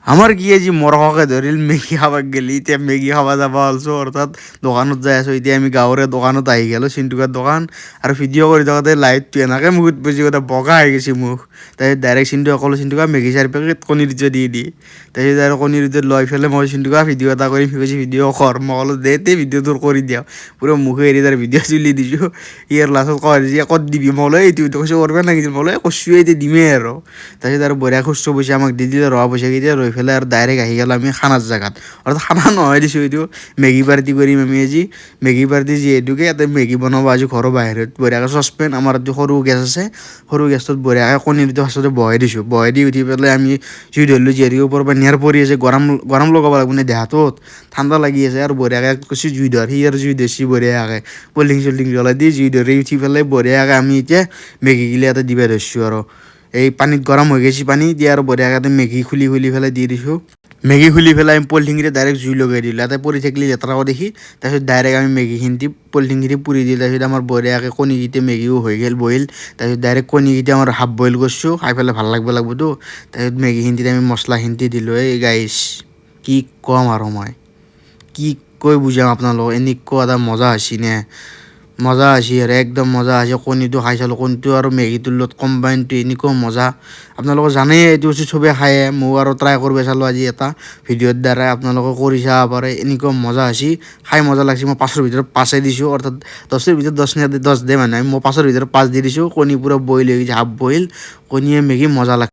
আমার গিয়ে যে মরহকে ধরিল মেগি খাবার গেলি এতিয়া মেগি খাবা যাবা অলছো অর্থাৎ দোকানত যাই আছো এতিয়া আমি গাঁৱৰে দোকানত আহি গেলো চিন্টুকাৰ দোকান আৰু ভিডিঅ' কৰি থাকোঁতে লাইটটো এনেকৈ মুখত বুজি কথা বগা হৈ গৈছে মুখ তাৰপিছত ডাইৰেক্ট চিন্টুৱে ক'লোঁ চিন্টুকা মেগি 4 পেকেট কণী দুটা দি তাৰপিছত আৰু কণী দুটা লৈ পেলাই মই চিন্টুকা ভিডিঅ' এটা কৰিম সি কৈছে ভিডিঅ' কৰ মই ক'লোঁ দে ভিডিঅ' তোৰ কৰি দিয়ক পুৰা মুখে এৰি তাৰ ভিডিঅ' চুলি দিছোঁ ইয়াৰ লাষ্টত কয় যে ক'ত দিবি মই ক'লোঁ এইটো কৈছে কৰিব লাগিছিল মই ক'লোঁ কৈছোৱে এতিয়া দিমেই আৰু তাৰপিছত আৰু বঢ়িয়া খুচুৰ পইচা আমাক দি দিলে ৰহা পইচাকেইটা ৰৈ পেলাই আৰু ডাইৰেক্ট আহি গ'লোঁ আমি খানাৰ জেগাত অৰ্থাৎ খানা নহয় দিছোঁ এইটো মেগী পাৰ্টি কৰিম আমি আজি মেগী পাৰ্টি যিহেতুকে ইয়াতে মেগী বনাব আজি ঘৰৰ বাহিৰত বঢ়িয়াকৈ চচপেন আমাৰ এইটো সৰু গেছ আছে সৰু গেছটোত বঢ়িয়াকৈ কণী দুটা ফাৰ্ষ্টতে বহাই দিছোঁ বহাই দি উঠি পেলাই আমি জুই ধৰিলোঁ যিহেতুকে ওপৰৰ পৰা নিয়াৰ পৰি আছে গৰম লগাব লাগিব নে দেহাটোত ঠাণ্ডা লাগি আছে আৰু বঢ়িয়াকৈ কৈছোঁ জুই ধৰ সি আৰু জুই ধৰিছে বঢ়িয়াকৈ পলিথিন চলিথিন জ্বলাই দি জুই ধৰি উঠি পেলাই বঢ়িয়াকৈ আমি এতিয়া মেগীগিলা ইয়াতে দিব ধৰিছোঁ আৰু এই পানীত গৰম হৈ গৈছে পানী এতিয়া আৰু বঢ়িয়াকৈ মেগী খুলি পেলাই দি দিছোঁ মেগী খুলি পেলাই আমি পলিথিনকেইটা ডাইৰেক্ট জুই লগাই দিলোঁ ইয়াতে পৰি থাকিলে লেতেৰাও দেখি তাৰপিছত ডাইৰেক্ট আমি মেগীখিনি পলিথিনখিনি পুৰি দিলোঁ তাৰপিছত আমাৰ বঢ়িয়াকৈ কণীকেইটা মেগীও হৈ গ'ল বইল তাৰপিছত ডাইৰেক্ট কণীকেইটা আমাৰ হাফ বইল কৰিছোঁ খাই পেলাই ভাল লাগিবতো তাৰপিছত মেগীখিনিত আমি মছলাখিনি দিলোঁ এই গাইছ কি ক'ম আৰু মই কি কৈ বুজাম আপোনালোকক এনেকুৱা এটা মজা হৈছিনে মজা আছে আৰু একদম মজা আছে কণীটো খাই চালোঁ কণীটো আৰু মেগীটোৰ লগত কম্বাইনটো এনেকুৱা মজা আপোনালোকে জানেই এইটো বস্তু চবেই খায়ে ময়ো আৰু ট্ৰাই কৰিব চালোঁ আজি এটা ভিডিঅ'ৰ দ্বাৰাই আপোনালোকে কৰি চাব পাৰে এনেকুৱা মজা হৈছে খাই মজা লাগিছে মই 5ৰ ভিতৰত 5 দিছোঁ অৰ্থাৎ 10ৰ ভিতৰত 10 দে মানে মই 5ৰ ভিতৰত 5 দি দিছোঁ কণী পূৰা বইল হৈ গৈছে হাফ বইল কণীয়ে মেগী মজা লাগছে